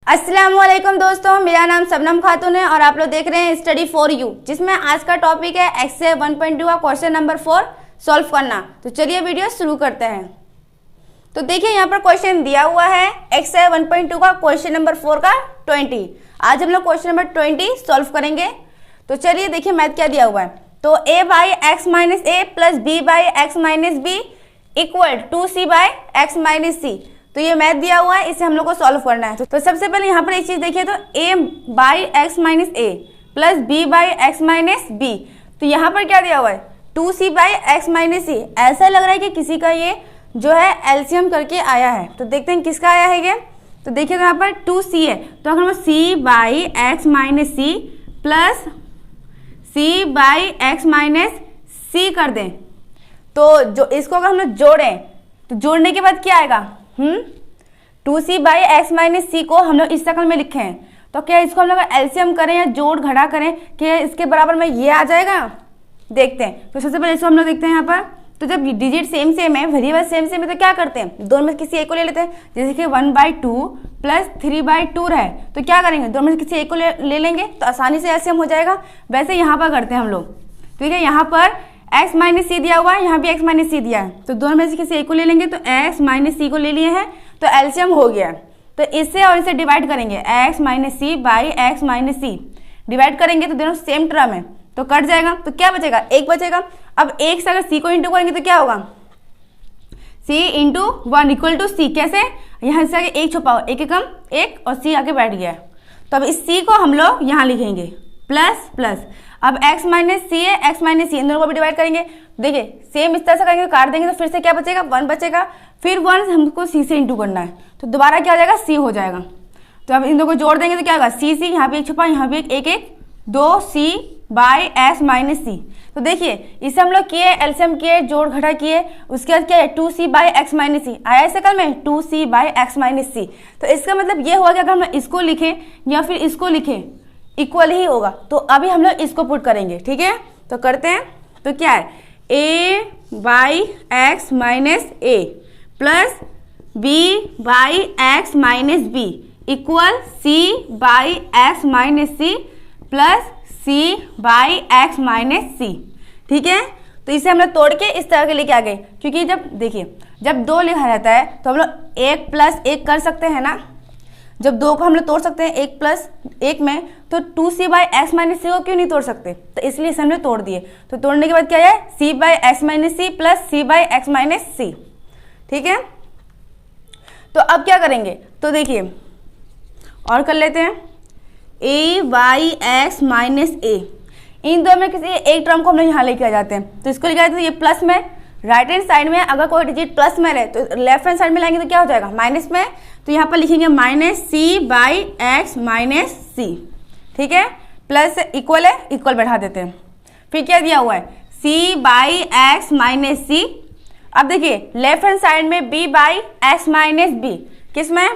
अस्सलामुअलैकुम दोस्तों, मेरा नाम सबनम खातून है और आप लोग देख रहे हैं स्टडी फॉर यू, जिसमें आज का टॉपिक है एक्सरसाइज 1.2 का क्वेश्चन नंबर 4 सॉल्व करना। तो चलिए वीडियो शुरू करते हैं। तो देखिए यहाँ पर क्वेश्चन दिया हुआ है एक्सरसाइज 1.2 का क्वेश्चन नंबर 4 का 20। आज हम लोग क्वेश्चन नंबर 20 सॉल्व करेंगे। तो चलिए देखिए मैथ क्या दिया हुआ है। तो a by x minus a plus b by x minus b equal 2c by x minus c. तो ये मैथ दिया हुआ है, इसे हम लोग को सॉल्व करना है। तो सबसे पहले यहाँ पर एक चीज देखिए, तो a by x minus a plus b by x minus b. तो यहाँ पर क्या दिया हुआ है 2c बाई एक्स माइनस सी। ऐसा लग रहा है कि किसी का ये जो है एलसीएम करके आया है। तो देखते हैं किसका आया है ये। तो देखिए तो यहाँ पर 2c है, तो अगर हम c by x minus c plus c by x minus c कर दें, तो जो इसको अगर हम लोग जोड़ें तो जोड़ने के बाद क्या आएगा 2c बाई एक्स माइनस सी को हम लोग इस शक्ल में लिखे हैं। तो क्या इसको हम लोग एलसीएम करें या जोड़ घटा करें कि इसके बराबर में ये आ जाएगा, देखते हैं। तो सबसे पहले इसको हम लोग देखते हैं यहाँ पर। तो जब डिजिट सेम सेम है, वेरिएबल सेम सेम है, तो क्या करते हैं दोनों में किसी एक को ले लेते हैं। जैसे कि 1/2 प्लस 3/2 है, तो क्या करेंगे दोनों में किसी एक को ले लेंगे, तो आसानी से एलसीएम हो जाएगा। वैसे यहाँ पर करते हैं हम लोग। ठीक है, यहाँ पर x माइनस सी दिया हुआ है, यहाँ भी x माइनस सी दिया है, तो दोनों में से किसी एक को ले लेंगे। तो x माइनस सी को ले लिए हैं, तो एलसीएम हो गया। तो इससे और इसे डिवाइड करेंगे, x minus c by x minus c divide करेंगे तो दोनों सेम टर्म है, तो कट जाएगा। तो क्या बचेगा, एक बचेगा। अब एक से अगर c को इंटू करेंगे तो क्या होगा c इंटू 1 इक्वल टू सी। कैसे, यहाँ से आगे एक छुपा हो, एक एकम एक और c आगे बैठ गया। तो अब इस c को हम लोग यहाँ लिखेंगे प्लस प्लस। अब x माइनस सी है, x माइनस सी, इन दोनों को भी डिवाइड करेंगे। देखिए सेम इस तरह से करेंगे, तो काट देंगे, तो फिर से क्या बचेगा 1 बचेगा। फिर 1 हमको c से इंटू करना है, तो दोबारा क्या हो जाएगा c हो जाएगा। तो अब इन दोनों को जोड़ देंगे तो क्या होगा c c, यहाँ पे एक छुपा, यहाँ भी एक एक 2c by x minus c. तो देखिए इसे हम लोग किए, एलसीएम किए, जोड़ घटा किए, उसके बाद क्या है 2c बाई एक्स माइनस सी आया इस शक्ल में 2c by x minus c. तो इसका मतलब ये हुआ कि अगर हम इसको लिखें या फिर इसको लिखें इक्वल ही होगा। तो अभी हम लोग इसको पुट करेंगे। ठीक है, तो करते हैं। तो क्या है a by x minus a plus b by x minus b equal c by x minus c plus c by x minus c. ठीक है, तो इसे हम लोग तोड़ के इस तरह के लेके आ गए, क्योंकि जब देखिए जब 2 लिखा रहता है तो हम लोग 1 प्लस 1 कर सकते हैं ना। जब 2 को हम लोग तोड़ सकते हैं 1 प्लस 1 में, तो 2c बाई एक्स माइनस सी को क्यों नहीं तोड़ सकते, तो इसलिए इसे हमने तोड़ दिए। तो तोड़ने के बाद क्या है c by x minus c plus c by x minus c. ठीक है, तो अब क्या करेंगे, तो देखिए और कर लेते हैं a बाई एक्स माइनस ए। इन दोनों में किसी एक टर्म को हम लोग यहाँ लेके आ जाते हैं। तो इसको लेके आते हैं ये प्लस में, राइट हैंड साइड में अगर कोई डिजिट प्लस में रहे तो लेफ्ट हैंड साइड में लाएंगे तो क्या हो जाएगा माइनस में। तो यहाँ पर लिखेंगे minus c by x minus c. ठीक है, प्लस इक्वल है, इक्वल बैठा देते हैं। फिर क्या दिया हुआ है c by x minus c. अब देखिए लेफ्ट हैंड साइड में b by x minus b, किस में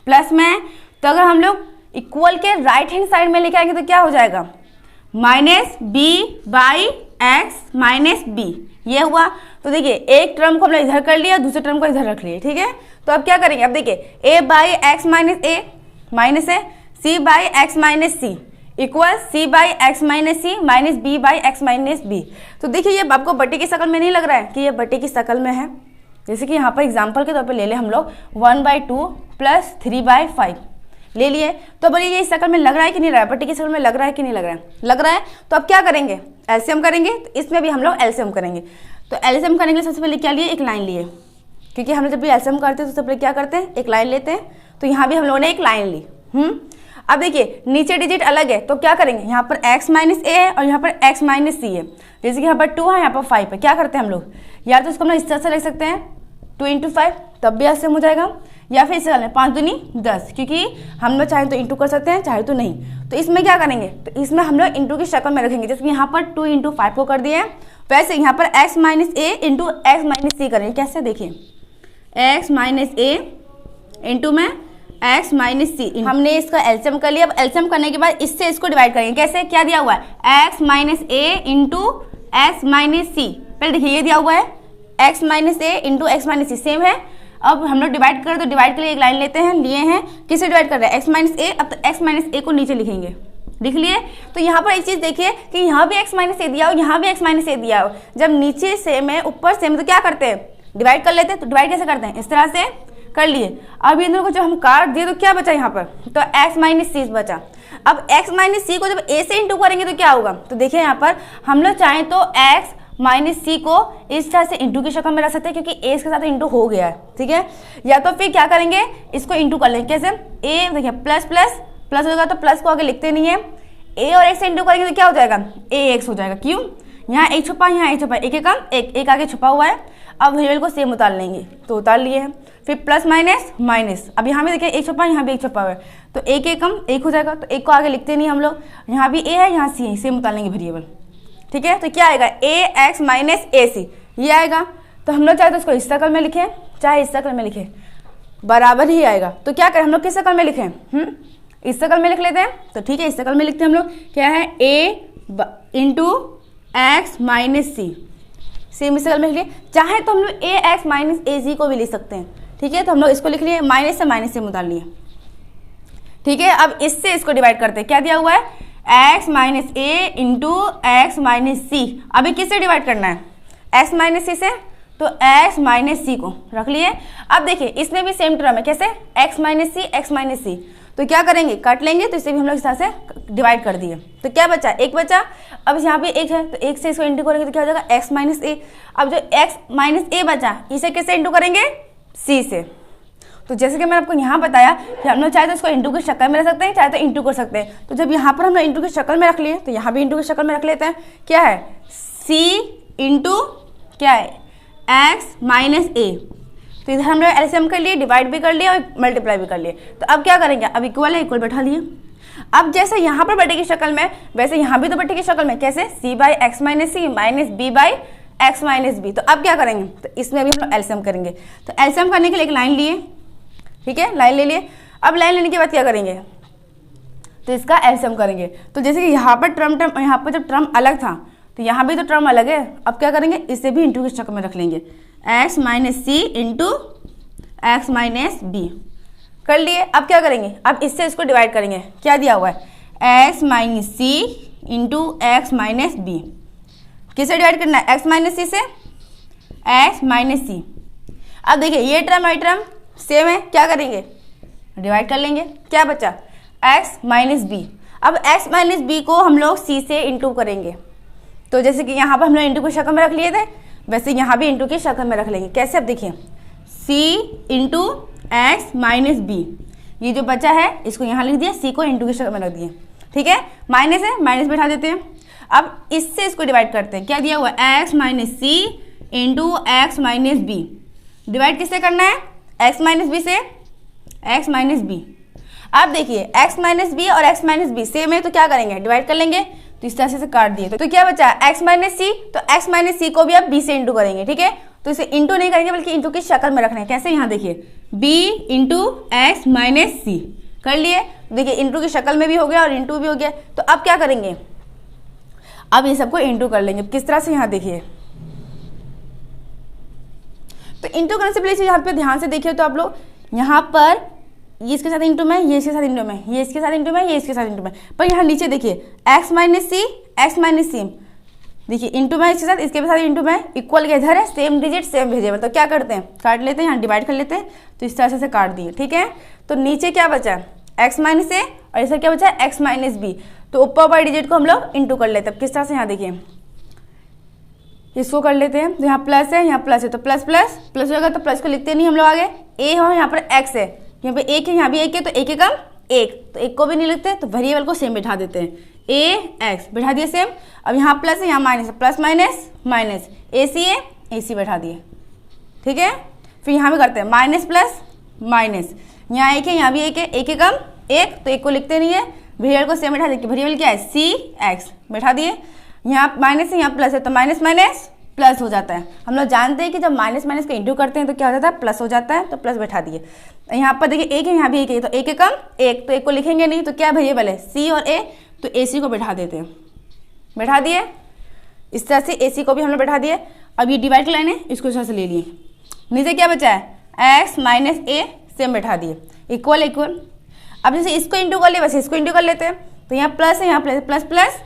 प्लस में। तो अगर हम लोग इक्वल के राइट हैंड साइड में लेके आएंगे तो क्या हो जाएगा minus b by x minus b, ये हुआ। तो देखिए एक टर्म को हमने इधर कर लिया, दूसरे टर्म को इधर रख लिया। ठीक है, तो अब क्या करेंगे, अब देखिए a by x minus a minus है c by x minus c equal c by x minus c minus b by x minus b. तो देखिए ये आपको बट्टे की शक्ल में नहीं लग रहा है कि ये बट्टे की शक्ल में है। जैसे कि यहाँ पर एग्जाम्पल के तौर पर ले ले हम लोग 1/2 प्लस 3/5 ले लिए। तो बोलिए ये इस शक्ल में लग रहा है कि नहीं लग रहा है, बट्टे की शक्ल में लग रहा है कि नहीं लग रहा है, लग रहा है। तो अब क्या करेंगे एलसीएम करेंगे, तो इसमें भी हम लोग एलसीएम करेंगे। तो एलसीएम करने के लिए सबसे पहले क्या लिए, एक लाइन लिए, क्योंकि हम लोग जब भी एलसीएम करते हैं तो सबसे पहले क्या करते हैं एक लाइन लेते हैं। तो यहाँ भी हम लोगों ने एक लाइन ली। अब देखिए नीचे डिजिट अलग है, तो क्या करेंगे यहाँ पर x माइनस ए है और यहाँ पर x माइनस सी है। जैसे कि यहाँ पर 2 है, यहाँ पर 5 है, क्या करते हैं हम लोग, या तो इसको हम लोग इस तरह से लिख सकते हैं 2 इंटू 5, तब भी एलसीएम हो जाएगा, या फिर इसे 5 दूनी 10, क्योंकि हम लोग चाहे तो इंटू कर सकते हैं चाहे तो नहीं। तो इसमें क्या करेंगे, तो इसमें हम लोग इंटू की शक्ल में रखेंगे। जैसे कि यहाँ पर 2 इंटू 5 को कर दिए, वैसे यहाँ पर x माइनस ए इंटू एक्स माइनस सी करेंगे। कैसे देखिए x माइनस ए इंटू में x माइनस सी, हमने इसका एलसीएम कर लिया। अब एलसीएम करने के बाद इससे इसको डिवाइड करेंगे। कैसे, क्या दिया हुआ है x माइनस ए इंटू एक्स माइनस सी। पहले देखिए ये दिया हुआ है x माइनस ए into x minus c, same है। अब हम लोग डिवाइड करें तो डिवाइड के लिए एक लाइन लेते हैं, लिए हैं, किससे डिवाइड कर रहे हैं, x माइनस ए। अब तो x माइनस ए को नीचे लिखेंगे, लिख लिए। तो यहाँ पर एक चीज देखिए कि यहाँ भी x माइनस ए दिया हो, यहाँ भी x माइनस ए दिया हो। जब नीचे सेम है ऊपर सेम तो क्या करते हैं, डिवाइड कर लेते हैं। तो डिवाइड कैसे करते हैं, इस तरह से कर लिए। अब इन दोनों को जब हम काट दिए तो क्या बचा यहाँ पर, तो x माइनस सी बचा। अब x माइनस सी को जब a से इंटू करेंगे तो क्या होगा, तो देखिए यहाँ पर हम लोग चाहें तो x माइनस सी को इस तरह से इंटू की शक्ल में रख सकते हैं क्योंकि a इसके साथ इंटू हो गया है, ठीक है। या तो फिर क्या करेंगे, इसको इंटू कर लेंगे, कैसे, a देखिए प्लस प्लस प्लस होगा तो प्लस को आगे लिखते नहीं है, a और x से इंटू करेंगे तो क्या हो जाएगा, ax हो जाएगा। क्यों, यहाँ एक छुपा, यहाँ एक छुपा, एक एक कम एक आगे छुपा हुआ है। अब वेरिएबल को सेम उतार लेंगे, तो उतार लिए हैं। फिर प्लस माइनस माइनस, अब यहाँ भी देखिए एक छुपा, यहाँ भी एक छुपा हुआ है, तो एक एक कम एक हो जाएगा, तो एक को आगे लिखते नहीं हम लोग। यहाँ भी a है, यहाँ c है, सेम उतार लेंगे वेरिएबल, ठीक है। तो क्या आएगा, ax माइनस ए सी, ये आएगा। तो हम लोग चाहे तो इसको इस शक्ल में लिखें, चाहे इस शक्ल में लिखें, बराबर ही आएगा। तो क्या करें हम लोग, किस शक्ल में लिखें, इस शक्ल में लिख लेते हैं। तो ठीक है, इस शक्ल में लिखते हैं हम लोग, क्या है, a into x minus c, same इस शक्ल में लिख लिए। चाहे तो हम लोग ए एक्स माइनस ए सी को भी लिख सकते हैं, ठीक है। तो हम लोग इसको लिख लिए, माइनस से उतार लिए, ठीक है। अब इससे इसको डिवाइड करते हैं, क्या दिया हुआ है, x माइनस ए इंटू एक्स माइनस सी। अभी किससे डिवाइड करना है, x माइनस सी से, तो x माइनस सी को रख लिए। अब देखिए इसमें भी सेम टर्म है, कैसे, x minus c, x minus c. तो क्या करेंगे, काट लेंगे, तो इसे भी हम लोग इस तरह से डिवाइड कर दिए। तो क्या बचा, एक बचा। अब यहाँ पे एक है तो एक से इसको इंटू करेंगे तो क्या हो जाएगा, x माइनस ए। अब जो x माइनस ए बचा इसे किससे इंटू करेंगे, c से। तो जैसे कि मैंने आपको यहाँ बताया कि हम लोग चाहे तो इसको इंटू की शक्ल में रख सकते हैं, चाहे तो इंटू कर सकते हैं। तो जब यहाँ पर हम लोग इंटू की शक्ल में रख लिए तो यहाँ भी इंटू की शक्ल में रख लेते हैं। क्या है, c इंटू क्या है, x माइनस ए। तो इधर हम लोग एलसीएम कर लिए, डिवाइड भी कर लिए और मल्टीप्लाई भी कर लिए। तो अब क्या करेंगे, अब इक्वल है, इक्वल बैठा लिए। अब जैसे यहाँ पर बटे की शक्ल में, वैसे यहाँ भी तो बटे की शक्ल में, कैसे, c by x minus c minus b by x minus b. तो अब क्या करेंगे, तो इसमें भी हम लोग एलसीएम करेंगे। तो एलसीएम करने के लिए एक लाइन लिए, ठीक है, लाइन ले लिए। अब लाइन लेने के बाद क्या करेंगे, तो इसका एलसीएम करेंगे। तो जैसे कि यहाँ पर टर्म यहाँ पर जब टर्म अलग था तो यहाँ भी तो टर्म अलग है। अब क्या करेंगे, इसे भी इंटू की शक्ल में रख लेंगे, x minus c into x minus B कर लिए। अब क्या करेंगे, अब इससे इसको डिवाइड करेंगे। क्या दिया हुआ है, x minus c into x minus B. किससे डिवाइड करना है, एक्स माइनस सी से, एक्स माइनस सी। अब देखिए ये टर्म और टर्म सेम है, क्या करेंगे, डिवाइड कर लेंगे। क्या बचा, x माइनस बी। अब x माइनस बी को हम लोग c से इंटू करेंगे। तो जैसे कि यहाँ पर हम लोग इंटू की शक्ल में रख लिए थे, वैसे यहाँ भी इंटू की शक्ल में रख लेंगे। कैसे, अब देखिए c into x minus b, ये जो बचा है इसको यहाँ लिख दिया, c को इंटू की शक्ल में रख दिए, ठीक है। माइनस है, माइनस बैठा देते हैं। अब इससे इसको डिवाइड करते हैं। क्या दिया हुआ है, x minus c into x minus b. Divide किससे करना है, x माइनस बी से, x माइनस बी। अब देखिए x माइनस बी और x माइनस बी सेम है तो क्या करेंगे, डिवाइड कर लेंगे। तो इस तरह से काट दिए। तो क्या बचा, x माइनस सी। तो x माइनस सी को भी अब b से इंटू करेंगे, ठीक है। तो इसे इंटू नहीं करेंगे बल्कि इंटू की शक्ल में रखना है। कैसे, यहाँ देखिए b into x minus c कर लिए। देखिए इंटू की शक्ल में भी हो गया और इंटू भी हो गया। तो अब क्या करेंगे, अब ये सबको इंटू कर लेंगे। किस तरह से, यहाँ देखिए, तो इंटू करने से पहले यहाँ पे ध्यान से देखिए तो आप लोग यहाँ पर ये इसके साथ इंटू में, ये इसके साथ इंटू में, ये इसके साथ इंटू में, ये इसके साथ इंटू में। पर यहाँ नीचे देखिए x minus c, x minus सी, देखिए इंटू में इसके साथ, इसके साथ इंटू में, इक्वल के इधर है, सेम डिजिट सेम भेजेबल। तो क्या करते हैं, काट लेते हैं, यहाँ डिवाइड कर लेते हैं। तो इस तरह से काट दिए, ठीक है। तो नीचे क्या बचा, एक्स माइनस ए, और इसे क्या बचा, एक्स माइनस बी। तो ऊपर वाले डिजिट को हम लोग इंटू कर लेते हैं। किस तरह से, यहाँ देखिए इसको कर लेते हैं। तो यहाँ प्लस है, यहाँ प्लस है, तो प्लस प्लस प्लस होगा तो प्लस को लिखते नहीं हम लोग आगे। ए हो, यहाँ पर एक्स है, यहाँ पे एक है, यहाँ भी एक है, तो एक एक कम एक, तो एक को भी नहीं लिखते। तो वेरिएबल को सेम बैठा देते हैं, ए एक्स बैठा दिए सेम। अब यहाँ प्लस है, यहाँ माइनस है, प्लस माइनस माइनस, ए सी है, ए सी बैठा दिए, ठीक है। फिर यहाँ भी करते हैं माइनस प्लस माइनस, यहाँ एक है, यहाँ भी एक है, एक एक कम एक, तो एक को लिखते नहीं है, वेरिएबल को सेम बैठा देते। वेरिएबल क्या है, सी एक्स बैठा दिए। यहाँ माइनस है, यहाँ प्लस है, तो माइनस माइनस प्लस हो जाता है। हम लोग जानते हैं कि जब माइनस माइनस का इंटू करते हैं तो क्या हो जाता है, प्लस हो जाता है। तो प्लस बैठा दिए। यहाँ पर देखिए एक है, यहाँ भी एक है, तो एक एक कम एक, तो एक को लिखेंगे नहीं। तो क्या वेरिएबल है, सी और ए, तो ए सी को बैठा देते हैं, बैठा दिए। इस तरह से ए सी को भी हम लोग बैठा दिए। अब ये डिवाइड की लाइन है, इसको इस तरह से ले लिए। नीचे क्या बचा है, एक्स माइनस ए सेम बैठा दिए, इक्वल इक्वल। अब जैसे इसको इंटू कर लिए वैसे इसको इंटू कर लेते हैं, तो यहाँ प्लस है, यहाँ प्लस प्लस प्लस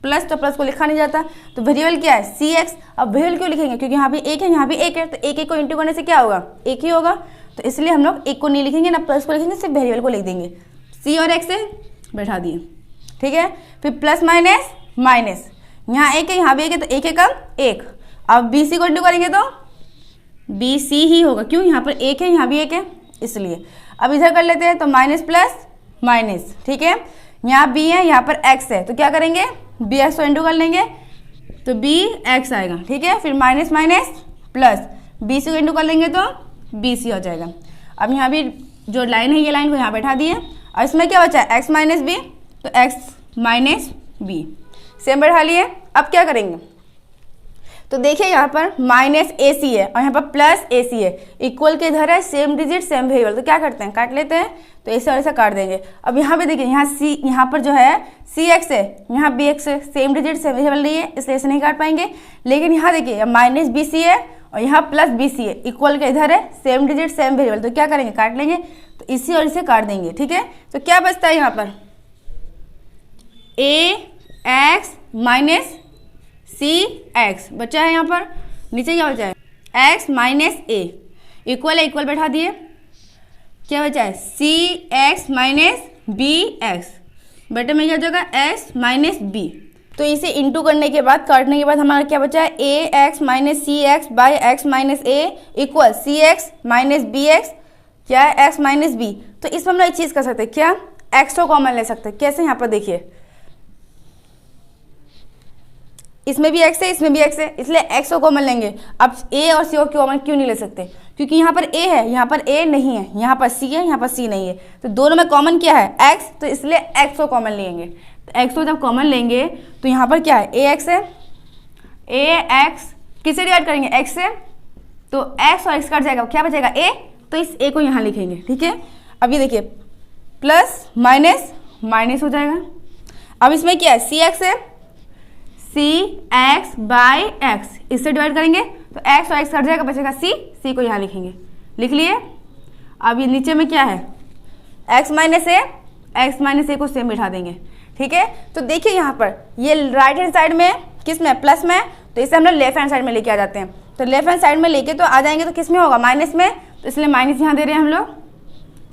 प्लस, तो प्लस को लिखा नहीं जाता, तो वेरिएबल क्या है सी एक्स। अब वेरिएबल क्यों लिखेंगे, क्योंकि यहाँ भी एक है यहाँ भी एक है, तो एक को इंटू करने से क्या होगा एक ही होगा, तो इसलिए हम लोग एक को नहीं लिखेंगे ना प्लस को लिखेंगे, सिर्फ वेरिएबल को लिख देंगे, सी और एक्स से बैठा दिए। ठीक है, फिर प्लस माइनस माइनस, यहाँ एक है यहाँ भी एक है, तो एक कम एक। अब बी सी को इंटू करेंगे तो बी सी ही होगा, क्यों यहाँ पर एक है यहाँ भी एक है इसलिए। अब इधर कर लेते हैं, तो माइनस प्लस माइनस। ठीक है, यहाँ बी है यहाँ पर एक्स है, तो क्या करेंगे बी एक्स को इंटू कर लेंगे, तो बी एक्स आएगा। ठीक है, फिर minus minus plus, b c को इंटू कर लेंगे तो बी सी हो जाएगा। अब यहाँ भी जो लाइन है ये लाइन को यहाँ बैठा दिए, और इसमें क्या बचा है एक्स माइनस बी, तो एक्स माइनस बी सेम बैठा लिए। अब क्या करेंगे, तो देखिए यहाँ पर माइनस ए सी है और यहाँ पर प्लस ए सी है, इक्वल के इधर है, सेम डिजिट सेम वेरिएबल, तो क्या करते हैं काट लेते हैं, तो ऐसे और ऐसा काट देंगे। अब यहाँ पे देखिए यहाँ सी, यहाँ पर जो है सी एक्स है, यहाँ बी एक्स है, सेम डिजिट सेम वेरिएबल नहीं है इसलिए ऐसे नहीं काट पाएंगे। लेकिन यहाँ देखिए माइनस बी सी है और यहाँ प्लस बी सी है, इक्वल के इधर है, सेम डिजिट सेम वेरिएबल, तो क्या करेंगे काट लेंगे, तो इसी और इसे काट देंगे। ठीक है, तो क्या बचता है यहाँ पर ए एक्स माइनस सी एक्स बचा है, यहाँ पर नीचे क्या बचा है एक्स माइनस ए, इक्वल है इक्वल बैठा दिए, क्या बचा है सी एक्स माइनस बी एक्स, बटे में क्या हो जाएगा एक्स माइनस बी। तो इसे इंटू करने के बाद काटने के बाद हमारा क्या बचा है a x minus c x by x minus a equal c x minus b x, क्या है एक्स माइनस बी। तो इसमें हम लोग एक चीज़ कर सकते हैं, क्या एक्स को कॉमन ले सकते हैं, कैसे यहाँ पर देखिए इसमें भी एक्स है इसमें भी एक्स है, इसलिए एक्स को कॉमन लेंगे। अब ए और सी को कॉमन क्यों नहीं ले सकते, क्योंकि यहाँ पर ए है यहाँ पर ए नहीं है, यहाँ पर सी है यहाँ पर सी नहीं है, तो दोनों में कॉमन क्या है एक्स, तो इसलिए एक्स को कॉमन लेंगे। तो एक्स को जब कॉमन लेंगे तो यहाँ पर क्या है ए एक्स है, ए एक्स किससे डिवाइड करेंगे एक्स से, तो एक्स और एक्स कट जाएगा, क्या बचेगा ए, तो इस ए को यहाँ लिखेंगे। ठीक है, अब ये देखिए प्लस माइनस माइनस हो जाएगा। अब इसमें क्या है सी एक्स है, सी एक्स बाई एक्स, इससे डिवाइड करेंगे तो एक्स और एक्स कट जाएगा, बचेगा सी, सी को यहाँ लिखेंगे, लिख लिए। अब ये नीचे में क्या है एक्स माइनस ए को सेम बिठा देंगे। ठीक है, तो देखिए यहाँ पर ये राइट हैंड साइड में किस में प्लस में, तो इसे हम लोग लेफ्ट हैंड साइड में लेके आ जाते हैं, तो लेफ्ट हैंड साइड में लेके तो आ जाएंगे, तो किस में होगा माइनस में, तो इसलिए माइनस यहाँ दे रहे हैं हम लोग।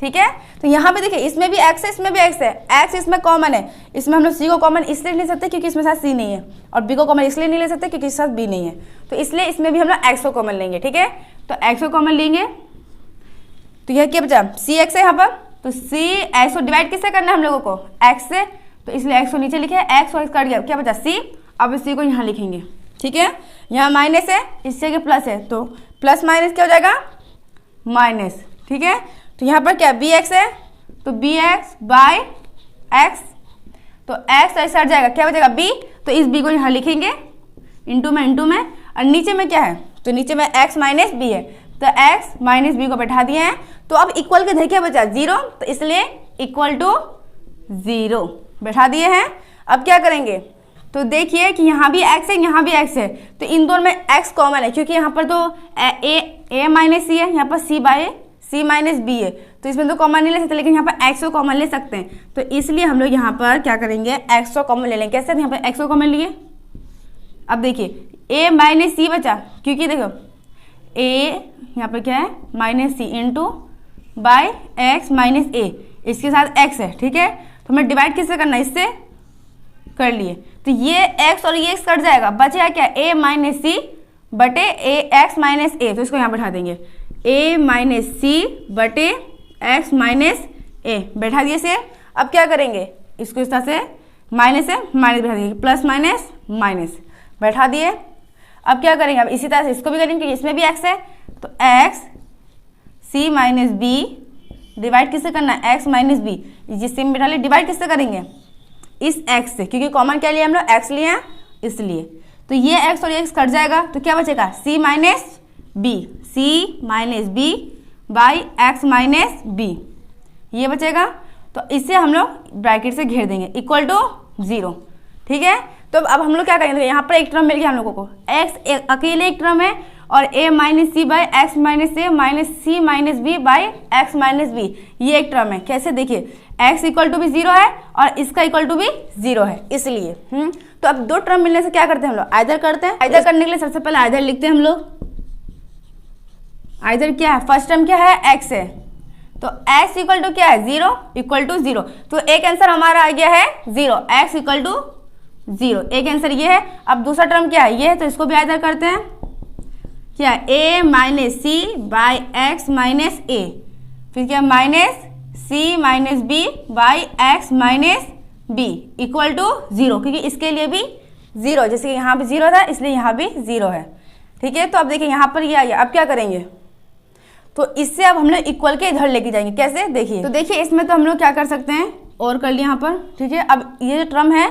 ठीक है, तो यहाँ पे देखिए इसमें भी एक्स है इसमें भी एक्स है, एक्स इसमें कॉमन है, इसमें हम लोग सी को कॉमन इसलिए नहीं ले सकते क्योंकि इसमें साथ सी नहीं है, और बी को कॉमन इसलिए नहीं ले सकते क्योंकि इसके साथ बी नहीं है, तो इसलिए इसमें भी हम लोग एक्स को कॉमन लेंगे। ठीक है, तो एक्स को कॉमन लेंगे, तो यह क्या बचा सी एक्स है यहाँ पर, तो सी एक्स को डिवाइड किससे करना है हम लोगों को एक्स से, तो इसलिए एक्स को नीचे लिखे, एक्स और एक्स कट गया, क्या बचा सी। अब इस सी को यहाँ लिखेंगे। ठीक है, यहाँ माइनस है इससे कि प्लस है, तो प्लस माइनस क्या हो जाएगा माइनस। ठीक है, तो यहाँ पर क्या बी एक्स है, तो बी एक्स बाई एक्स, तो एक्स ऐसा हट जाएगा, क्या बचेगा बी, तो इस बी को यहाँ लिखेंगे इंटू में, और नीचे में क्या है, तो नीचे में एक्स माइनस बी है, तो एक्स माइनस बी को बैठा दिए हैं। तो अब इक्वल के इधर क्या बचा जीरो, तो इसलिए इक्वल टू जीरो बैठा दिए हैं। अब क्या करेंगे, तो देखिए कि यहाँ भी x है यहाँ भी x है, तो इन दोनों में x कॉमन है, क्योंकि यहाँ पर तो a माइनस सी है, यहाँ पर c by c minus b है, तो इसमें तो कॉमन नहीं ले सकते, लेकिन यहाँ पर x को कॉमन ले सकते हैं, तो इसलिए हम लोग यहाँ पर क्या करेंगे x को कॉमन ले लेंगे। कैसे, यहाँ पर x को कॉमन लिए, अब देखिए a माइनस सी बचा, क्योंकि देखो a यहाँ पर क्या है minus c into bye x minus ए, इसके साथ x है। ठीक है, तो हमें डिवाइड किससे करना है, इससे कर लिए, तो ये x और ये x कट जाएगा, बचेगा क्या a माइनस सी बटे ए एक्स माइनस ए, तो इसको यहाँ बैठा देंगे a माइनस सी बटे एक्स माइनस ए, बैठा दिए से। अब क्या करेंगे, इसको इस तरह से माइनस है माइनस बैठा देंगे, प्लस माइनस माइनस बैठा दिए। अब क्या करेंगे, अब इसी तरह से इसको भी करेंगे, इसमें भी x है, तो x c minus b divide किससे करना है x माइनस बी, जिससे में बैठा लिया, डिवाइड किससे करेंगे इस x से, क्योंकि कॉमन क्या लिया हम लोग x लिए हैं इसलिए, तो ये x और ये x कट जाएगा, तो क्या बचेगा c minus b by x minus b, ये बचेगा। तो इससे हम लोग ब्रैकेट से घेर देंगे इक्वल टू 0। ठीक है, तो अब हम लोग क्या करेंगे, यहाँ पर एक टर्म मिल गया हम लोगों को, x अकेले एक टर्म है और a minus c by x minus a minus c minus b by x minus b, ये एक टर्म है। कैसे देखिए x इक्वल टू भी 0 है और इसका इक्वल टू भी 0 है, इसलिए तो अब दो टर्म मिलने से क्या करते हैं हम लोग, आइदर करते हैं। आइदर करने के लिए सबसे पहले आइदर लिखते हैं हम लोग। आइदर क्या है, फर्स्ट टर्म क्या है, x है, तो x इक्वल टू क्या है 0 इक्वल टू 0, तो एक आंसर हमारा आ गया है 0, x इक्वल टू 0, एक आंसर ये है। अब दूसरा टर्म क्या है, ये है, तो इसको भी आइदर करते हैं। क्या a minus c by x minus a, फिर क्या minus c minus b by x minus b equal to 0, क्योंकि इसके लिए भी 0, जैसे कि यहाँ भी 0 था इसलिए यहाँ भी 0 है। ठीक है, तो अब देखिए यहाँ पर ये आया, अब क्या करेंगे, तो इससे अब हम लोग इक्वल के इधर लेके जाएंगे। कैसे देखिए, तो देखिए इसमें तो हम लोग क्या कर सकते हैं, और कर लिया यहाँ पर। ठीक है, अब ये जो टर्म है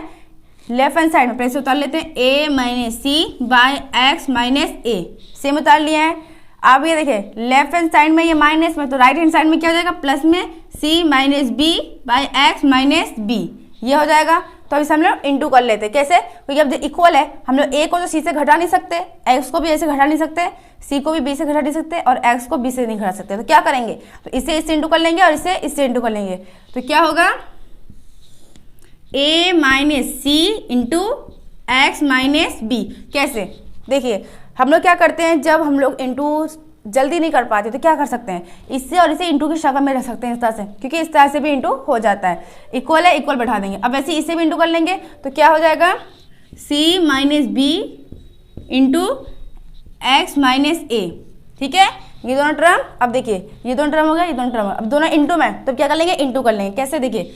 लेफ्ट हैंड साइड में पहले से उतार लेते हैं, a minus c by x minus a, same उतार लिया है। अब ये देखिए लेफ्ट हैंड साइड में ये माइनस में, तो राइट हैंड साइड में क्या हो जाएगा, प्लस में c minus b by x minus b, ये हो जाएगा। तो इसे हम लोग इंटू कर लेते हैं। कैसे, क्योंकि अब इक्वल है, हम लोग a को तो c से घटा नहीं सकते, x को भी a से घटा नहीं सकते, c को भी b से घटा नहीं सकते और x को b से नहीं घटा सकते, तो क्या करेंगे, तो इसे इससे इंटू कर लेंगे और इसे इससे इंटू कर लेंगे, तो क्या होगा a minus c into x minus b. कैसे देखिए, हम लोग क्या करते हैं, जब हम लोग इंटू जल्दी नहीं कर पाते तो क्या कर सकते हैं, इससे और इसे इंटू की शक्ल में रख सकते हैं इस तरह से, क्योंकि इस तरह से भी इंटू हो जाता है, इक्वल है इक्वल बैठा देंगे। अब वैसे इसे भी इंटू कर लेंगे तो क्या हो जाएगा, c minus b into x minus a. ठीक है, ये दोनों टर्म, अब देखिए ये दोनों टर्म हो गया, ये दोनों टर्म, अब दोनों इंटू में, तो क्या कर लेंगे, इंटू कर लेंगे। कैसे देखिए,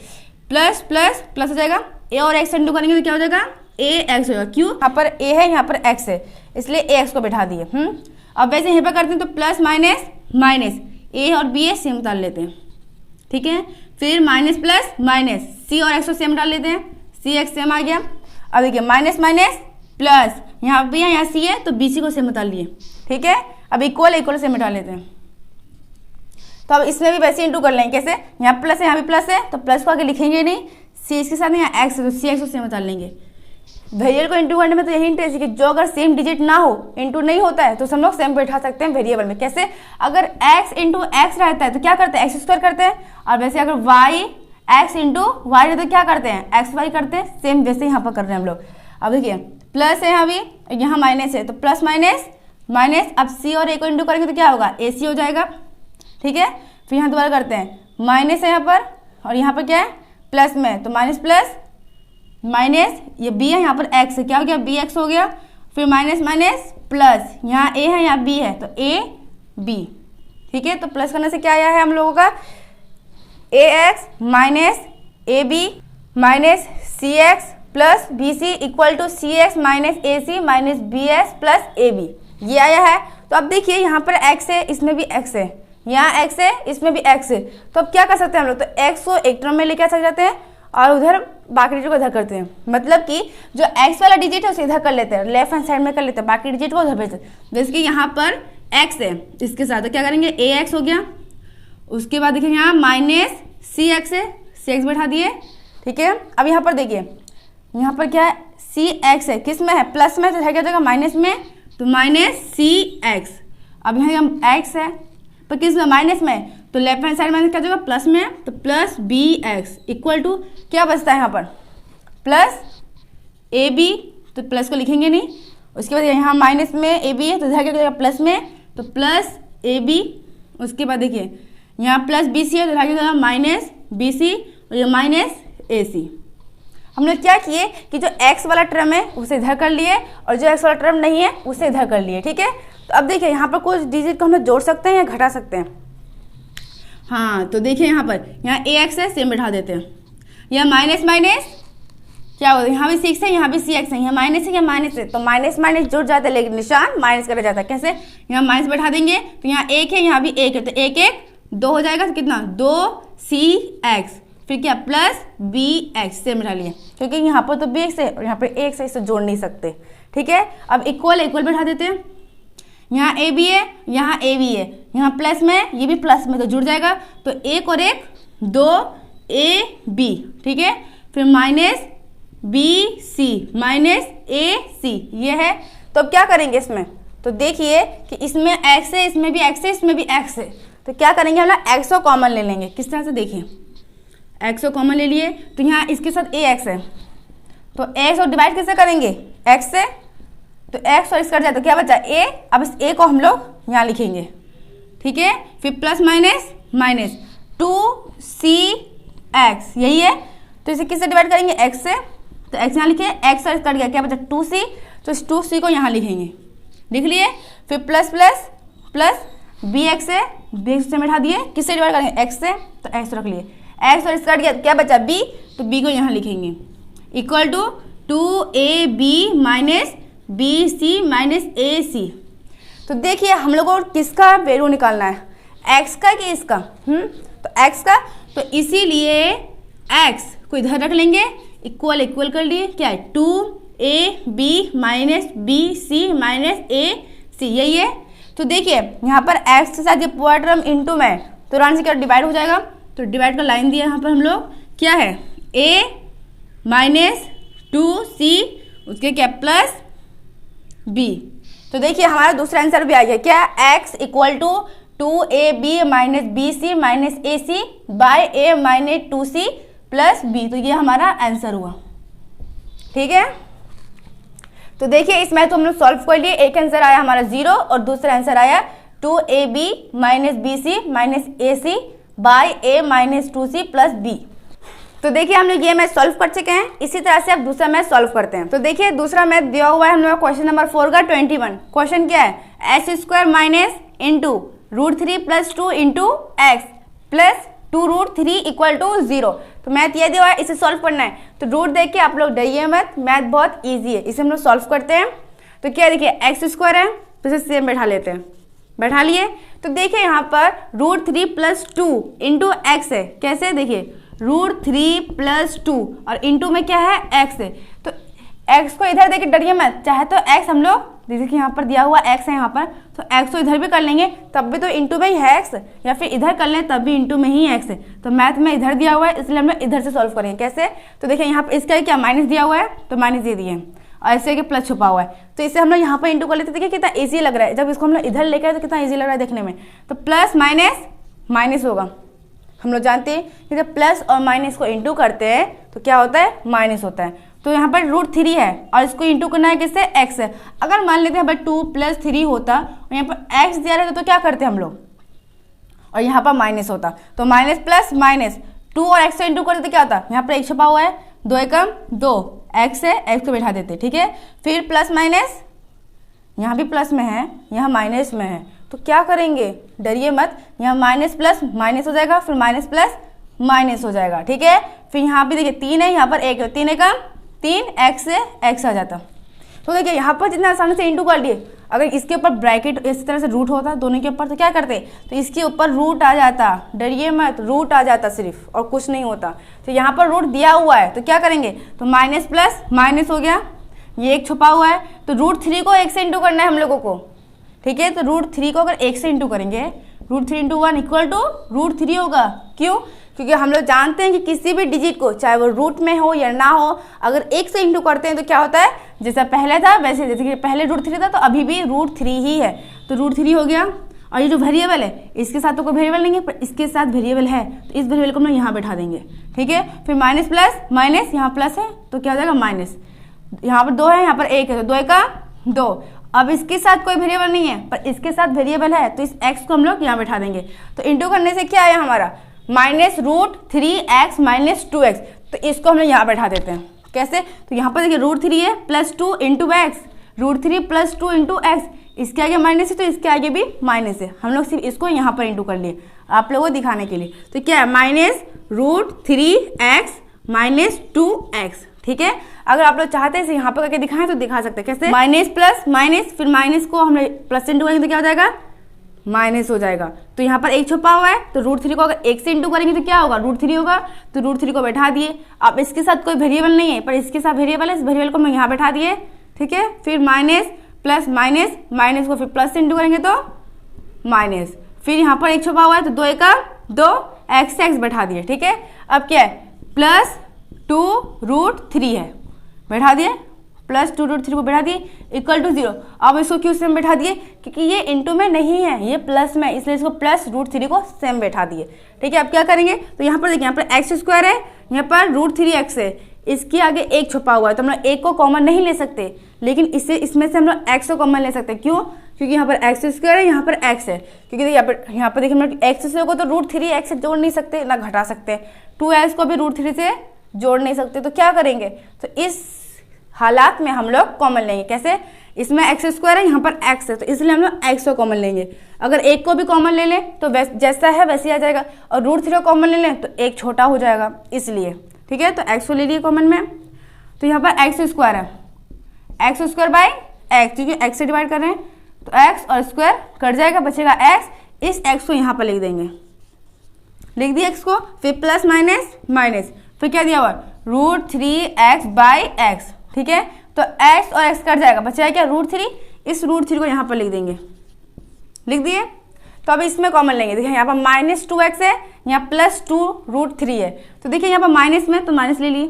प्लस प्लस प्लस हो जाएगा, a और x इंटू करेंगे तो क्या हो जाएगा, a x होगा, क्यों, यहाँ पर a है यहाँ पर x है, इसलिए a x को बैठा दिए। अब वैसे यहाँ पर करते हैं तो प्लस माइनस माइनस, a और b सेम डाल लेते हैं। ठीक है, फिर माइनस प्लस माइनस, c और x को सेम डाल लेते हैं, c x सेम आ गया। अब देखिए माइनस माइनस प्लस, यहाँ b है यहाँ c है, तो bc को सेम डाल लिए। ठीक है, अब इक्वल इक्वल सेम डाल लेते हैं, तो अब इसमें भी वैसे इंटू कर लेंगे। कैसे, यहाँ प्लस है यहाँ भी प्लस है, तो प्लस को आगे लिखेंगे नहीं, सी इसके साथ यहाँ एक्स है, तो सी एक्स को सेम बता लेंगे। वेरिएबल को इंटू करने में तो यही इंटरेस्ट है कि जो अगर सेम डिजिट ना हो, इंटू नहीं होता है, तो हम लोग सेम बैठा सकते हैं वेरिएबल में। कैसे, अगर x इंटू एक्स रहता है तो क्या करते हैं, एक्स स्क्वायर करते हैं, और वैसे अगर y x इंटू वाई रहता है तो क्या करते हैं, एक्स वाई करते हैं, सेम जैसे यहाँ पर कर रहे हैं हम लोग। अब देखिए प्लस है यहाँ भी, यहाँ माइनस है, तो प्लस माइनस माइनस, अब c और a को इंटू करेंगे तो क्या होगा, ए सी हो जाएगा। ठीक है, फिर यहाँ दोबारा करते हैं, माइनस है यहाँ पर और यहाँ पर क्या है प्लस में, तो माइनस प्लस माइनस, ये b है यहाँ पर x है, क्या हो गया बी एक्स हो गया, फिर माइनस माइनस प्लस, यहाँ a है यहाँ b है, तो a b। ठीक है, तो प्लस करने से क्या आया है हम लोगों का, ax minus a b minus c x plus b c equal to c x minus a c minus b x plus a b, ये आया है। तो अब देखिए यहाँ पर x है, इसमें भी x है, यहाँ x है, इसमें भी x है, तो अब क्या कर सकते हैं हम लोग, तो x को एक टर्म में लेके आ जाते हैं और उधर बाकी डिजिट को इधर करते हैं, मतलब कि जो x वाला डिजिट है उसे इधर कर लेते हैं, लेफ्ट हैंड साइड में कर लेते हैं, बाकी डिजिट को उधर भेजते हैं। जैसे कि यहाँ पर x है, इसके साथ तो क्या करेंगे ax हो गया, उसके बाद देखिए यहाँ माइनस सी एक्स है, सी एक्स बैठा दिए। ठीक है, अब यहाँ पर देखिए यहाँ पर क्या है सी एक्स है, किस में है, प्लस में, तो क्या हो जाएगा माइनस में, तो माइनस सी एक्स। अब यहाँ एक्स है पर किस में, माइनस में, तो लेफ्ट हैंड साइड माइनस क्या हो जाएगा प्लस में, तो plus b x equal to क्या बचता है यहाँ पर प्लस ए बी, तो प्लस को लिखेंगे नहीं, उसके बाद यहाँ माइनस में ए बी है तो इधर क्या हो जाएगा प्लस में, तो प्लस ए बी। उसके बाद देखिए यहाँ प्लस बी सी है तो इधर क्या हो जाएगा माइनस बी सी और ये माइनस ए सी। हम लोग क्या किए कि जो x वाला टर्म है उसे इधर कर लिए और जो x वाला टर्म नहीं है उसे इधर कर लिए। ठीक है, तो अब देखिए यहाँ पर कुछ डिजिट को हम लोग जोड़ सकते हैं या घटा सकते हैं। हाँ, तो देखिए यहाँ पर यहाँ ax है, सेम बैठा देते हैं, यह माइनस माइनस क्या होता है, यहाँ भी 6 है, यहाँ भी cx है, यहाँ माइनस है, यहाँ माइनस है, तो माइनस माइनस जुड़ जाता है लेकिन निशान माइनस करा जाता है। कैसे, यहाँ माइनस बैठा देंगे तो यहाँ 1 है, यहाँ भी 1 है, तो 1 1 2 हो जाएगा, तो कितना 2cx, फिर क्या प्लस बी एक्स सेम बैठा लिए, क्योंकि यहाँ पर तो बी एक्स है और यहाँ पर ए एक्स है, इसे जोड़ नहीं सकते। ठीक है, अब इक्वल इक्वल बैठा देते हैं, यहाँ ए बी है, यहाँ ए बी है, यहाँ प्लस में, ये भी प्लस में, तो जुड़ जाएगा, तो 1 और 1 2 ए बी। ठीक है, फिर minus B C minus a सी, ये है। तो अब क्या करेंगे इसमें, तो तो देखिए कि इसमें x है, इसमें भी x है, इसमें भी x है, तो क्या करेंगे हम लोग x को कॉमन ले लेंगे। किस तरह से, देखिए x को कॉमन ले लिए तो यहाँ इसके साथ ax है, तो x और डिवाइड किससे करेंगे, x से, तो x और इस कट जाए तो क्या बचा a। अब इस a को हम लोग यहाँ लिखेंगे, ठीक है। फिर प्लस माइनस माइनस 2cx, यही है, तो इसे किससे डिवाइड करेंगे, x से, तो x यहाँ लिखे, x और इस कट गया, क्या बचा 2c, तो इस 2c को यहाँ लिखेंगे, लिख लिए। फिर प्लस प्लस प्लस bx है, bx से बैठा दिए, किससे डिवाइड करेंगे, x से, तो x रख लिए, x और इस कट गया, क्या बचा b, तो b को यहाँ लिखेंगे, equal to 2ab minus bc minus ac। तो देखिए हम लोग को किसका वैल्यू निकालना है, x का कि इसका, तो x का, तो इसीलिए x को इधर रख लेंगे, इक्वल इक्वल कर लिए, क्या है 2ab minus bc minus ac, यही है। तो देखिए यहाँ पर x के साथ ये पावर टर्म इनटू में तुरंत से क्या डिवाइड हो जाएगा, तो डिवाइड का लाइन दिया यहाँ पर हम लोग, क्या है a माइनस 2c, उसके क्या प्लस b। तो देखिए हमारा दूसरा आंसर भी आ गया, क्या, x equal to 2ab minus bc minus ac by a minus 2c plus b। तो ये हमारा आंसर हुआ, ठीक है। तो देखिए इस मैथ को हम लोग सॉल्व कर लिए, एक आंसर आया हमारा 0 और दूसरा आंसर आया 2ab minus bc minus ac by a minus 2c plus b। तो देखिए हम लोग ये मैथ सॉल्व कर चुके हैं, इसी तरह से अब दूसरा मैथ सॉल्व करते हैं। तो देखिए दूसरा मैथ दिया हुआ है हम लोग क्वेश्चन नंबर 4 का 21। क्वेश्चन क्या है, x square minus into √3 plus 2 into x plus 2√3 equal to 0। तो मैथ ये दिया हुआ है, इसे सॉल्व करना है। तो रूट देख के आप लोग डरिए मत, मैथ बहुत ईजी है, इसे हम लोग सॉल्व करते हैं। तो क्या देखिए एक्स स्क्वायर है, तो इसे सेम बैठा लेते हैं, बैठा लिए। तो देखिए यहाँ पर √3 प्लस 2 इंटू एक्स है, कैसे देखिए √3 प्लस 2 और इंटू में क्या है x है, तो x को इधर देखिए डरिए मत, चाहे तो x हम लोग देखिए यहाँ पर दिया हुआ x है यहाँ पर, तो x को इधर भी कर लेंगे तब भी तो इंटू में ही है x, या फिर इधर कर लें तब भी इंटू में ही x है। तो मैथ में इधर दिया हुआ है इसलिए हम लोग इधर से सॉल्व करेंगे। कैसे, तो देखिए यहाँ पर इसका क्या माइनस दिया हुआ है, तो माइनस दे दिए और ऐसे कि प्लस छुपा हुआ है, तो इसे हम लोग यहाँ पर इंटू कर लेते। देखिए कितना ईजी लग रहा है, जब इसको हम लोग इधर लेकर आए तो कितना ईजी लग रहा है देखने में। तो प्लस माइनस माइनस होगा, हम लोग जानते हैं कि जब प्लस और माइनस को इंटू करते हैं तो क्या होता है, माइनस होता है। तो यहाँ पर √3 है और इसको इंटू करना है किससे, x है। अगर मान लेते हैं यहाँ पर 2 + 3 होता और यहाँ पर x दिया रहता तो क्या करते हम लोग, और यहाँ पर माइनस होता, तो माइनस प्लस माइनस 2 और x से इंटू करते तो क्या होता, यहाँ पर 1 छुपा हुआ है, 2 एकम 2 x है, x को बैठा देते, ठीक है। फिर प्लस माइनस, यहाँ भी प्लस में है, यहाँ माइनस में है, तो क्या करेंगे, डरिए मत, यहाँ माइनस प्लस माइनस हो जाएगा, फिर माइनस प्लस माइनस हो जाएगा, ठीक है। फिर यहाँ पे देखिए 3 है, यहाँ पर 1 है, 3 एकम 3 x से x आ जाता। तो देखिए यहाँ पर जितना आसानी से इंटू कर लिए, अगर इसके ऊपर ब्रैकेट इस तरह से रूट होता दोनों के ऊपर तो क्या करते, तो इसके ऊपर रूट आ जाता, डरिए मत, रूट आ जाता सिर्फ और कुछ नहीं होता। तो यहाँ पर रूट दिया हुआ है तो क्या करेंगे, तो माइनस प्लस माइनस हो गया, ये 1 छुपा हुआ है, तो √3 को 1 से इंटू करना है हम लोगों को, ठीक है। तो √3 को अगर 1 से इंटू करेंगे, √3 × 1 इक्वल टू √3 होगा। क्यों, क्योंकि हम लोग जानते हैं कि किसी भी डिजिट को चाहे वो रूट में हो या ना हो, अगर 1 से इंटू करते हैं तो क्या होता है, जैसा पहले था वैसे, जैसे कि पहले √3 था तो अभी भी √3 ही है, तो √3 हो गया। और ये जो वेरिएबल है इसके साथ तो कोई वेरिएबल नहीं है, पर इसके साथ वेरिएबल है, तो इस वेरिएबल को हम लोग यहाँ बैठा देंगे, ठीक है। फिर माइनस प्लस माइनस, यहाँ प्लस है तो क्या हो जाएगा माइनस, यहाँ पर 2 है, यहाँ पर 1 है, तो 2 का 2। अब इसके साथ कोई वेरिएबल नहीं है पर इसके साथ वेरिएबल है, तो इस x को हम लोग यहाँ बैठा देंगे। तो इंटू करने से क्या आया हमारा, माइनस √3x माइनस 2x, तो इसको हम लोग यहाँ बैठा देते हैं। कैसे, तो यहाँ पर देखिए √3 है plus 2 into x, √3 plus 2 into x, इसके आगे माइनस है तो इसके आगे भी माइनस है, हम लोग सिर्फ इसको यहाँ पर इंटू कर लिए आप लोगों को दिखाने के लिए। तो क्या है, माइनस √3x माइनस 2x, ठीक है। अगर आप लोग चाहते हैं इसे यहाँ पर करके दिखाएं तो दिखा सकते हैं। कैसे, माइनस प्लस माइनस, फिर माइनस को हम प्लस इंटू करेंगे तो क्या हो जाएगा, माइनस हो जाएगा। तो यहाँ पर 1 छुपा हुआ है, तो √3 को अगर 1 से इंटू करेंगे तो क्या होगा, √3 होगा, तो √3 को बैठा दिए। अब इसके साथ कोई वेरिएबल नहीं है पर इसके साथ वेरिएबल है, इस वेरिएबल को हम यहाँ बैठा दिए, ठीक है। फिर माइनस प्लस माइनस, माइनस को फिर प्लस से इंटू करेंगे तो माइनस, फिर यहाँ पर 1 छुपा हुआ है तो 2 का 2 x से x बैठा दिए, ठीक है। अब क्या है, प्लस 2 √3 है, बैठा दिए +2√3 को बैठा दिए इक्वल टू 0। अब इसको क्यों सेम बैठा दिए, क्योंकि ये इंटू में नहीं है, ये प्लस में, इसलिए इसको +√3 को सेम बैठा दिए। ठीक है, अब क्या करेंगे, तो यहाँ पर देखिए, यहाँ पर x² है, यहाँ पर √3x है, इसके आगे एक छुपा हुआ है, तो हम लोग एक को कॉमन नहीं ले सकते, लेकिन इसमें से हम लोग x को कॉमन ले सकते हैं। क्यों, क्योंकि यहाँ पर x² है, यहाँ पर x है, क्योंकि यहाँ पर देखिए हम लोग x² को तो √3x से जोड़ नहीं सकते ना घटा सकते, 2x को भी √3 से जोड़ नहीं सकते, तो क्या करेंगे, तो इस हालात में हम लोग कॉमन लेंगे। कैसे, इसमें x² है, यहाँ पर x है, तो इसलिए हम लोग x को कॉमन लेंगे। अगर एक को भी कॉमन ले लें तो जैसा है वैसे ही आ जाएगा, और √3 को कॉमन ले लें तो एक छोटा हो जाएगा, इसलिए। ठीक है, तो x को ले लिए कॉमन में, तो यहाँ पर x² है, x² बाई x, क्योंकि x से डिवाइड कर रहे हैं तो x और स्क्वायर कट जाएगा, बचेगा x। इस x को यहाँ पर लिख देंगे, लिख दिए x को, फिर प्लस माइनस माइनस, फिर क्या दिया हुआ √3x बाई x। ठीक है, तो x और x कट जाएगा, बचेगा क्या √3, इस √3 को यहाँ पर लिख देंगे, लिख दिए। तो अब इसमें कॉमन लेंगे, देखिए यहाँ पर -2x है, यहाँ +2√3 है, तो देखिए यहाँ पर माइनस में तो माइनस ले लिए,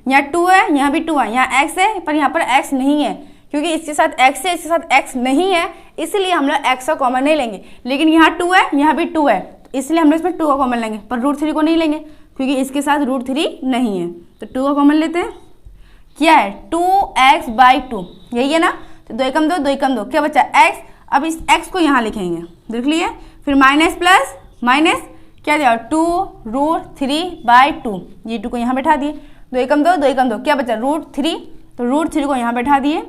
यहाँ 2 है, यहाँ भी 2 है, यहाँ x है, पर यहाँ पर x नहीं है, क्योंकि इसके साथ x है, इसके साथ x नहीं है, इसलिए हम लोग x को कॉमन नहीं लेंगे। लेकिन यहाँ 2 है, यहाँ भी 2 है, तो इसलिए हम लोग इसमें 2 को कॉमन लेंगे, पर √3 को नहीं लेंगे, क्योंकि इसके साथ √3 नहीं है, तो 2 को कॉमन लेते हैं। क्या है 2x बाई 2, यही है ना, तो 2 कम 2, 2 कम 2, क्या बचा x। अब इस x को यहाँ लिखेंगे, देख लिए, फिर माइनस प्लस माइनस, क्या दिया 2√3 बाई 2, ये 2 को यहाँ बैठा दिए, 2 कम 2, 2 कम 2, क्या बचा √3, तो √3 को यहाँ बैठा दिए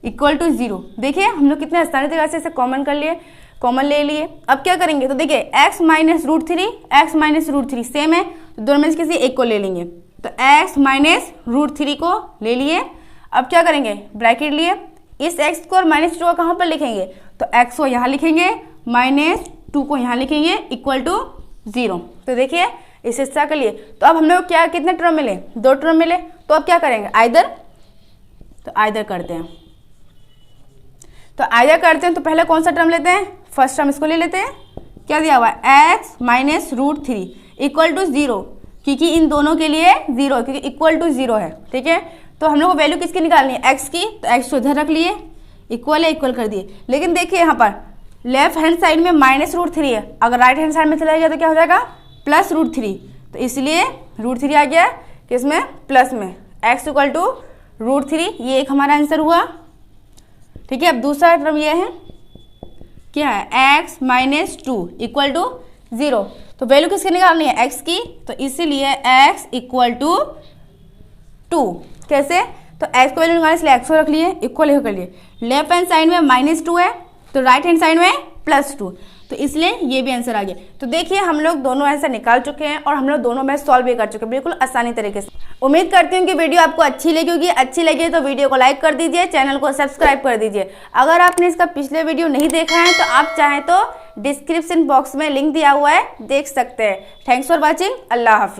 इक्वल टू 0। देखिए हम लोग कितने आसानी तरीके से इसे कॉमन कर लिए, कॉमन ले लिए। अब क्या करेंगे, तो देखिए x माइनस √3 सेम है, तो दोनों में से किसी एक को ले लेंगे, तो x माइनस √3 को ले लिए। अब क्या करेंगे, ब्रैकेट लिए, इस x को और -2 को कहाँ पर लिखेंगे, तो x को यहाँ लिखेंगे, -2 को यहाँ लिखेंगे इक्वल टू 0। तो देखिए इस हिस्सा के लिए, तो अब हम लोग क्या कितने टर्म मिले, 2 टर्म मिले, तो अब क्या करेंगे, आइदर करते हैं। तो आइदर करते हैं, तो पहले कौन सा टर्म लेते हैं, फर्स्ट टर्म इसको ले लेते हैं, क्या दिया हुआ है x माइनस √3 इक्वल टू 0, क्योंकि इन दोनों के लिए 0, क्योंकि इक्वल टू 0 है। ठीक है, तो हम लोग को वैल्यू किसकी निकालनी है, x की, तो x को इधर रख लिए, इक्वल है, इक्वल कर दिए। लेकिन देखिए यहाँ पर लेफ्ट हैंड साइड में -√3 है, अगर राइट हैंड साइड में चला गया तो क्या हो जाएगा +√3, तो इसलिए √3 आ गया किसमें, प्लस में, x इक्वल टू √3, ये एक हमारा आंसर हुआ। ठीक है, अब दूसरा टर्म ये है, क्या है x माइनस 2 इक्वल टू 0, तो वैल्यू किसकी निकालनी है, x की, तो इसीलिए x इक्वल टू 2। कैसे, तो x को वैल्यू निकालने इसलिए x को रख लिए, इक्वल कर लिए, लेफ्ट हैंड साइड में -2 है, तो राइट हैंड साइड में +2, तो इसलिए ये भी आंसर आ गया। तो देखिए हम लोग दोनों आंसर निकाल चुके हैं और हम लोग दोनों मैथ सॉल्व भी कर चुके हैं बिल्कुल आसानी तरीके से। उम्मीद करती हूँ कि वीडियो आपको अच्छी लगी होगी, अच्छी लगी तो वीडियो को लाइक कर दीजिए, चैनल को सब्सक्राइब कर दीजिए। अगर आपने इसका पिछले वीडियो नहीं देखा है तो आप चाहें तो डिस्क्रिप्शन बॉक्स में लिंक दिया हुआ है, देख सकते हैं। Thanks for watching, Allah Hafiz.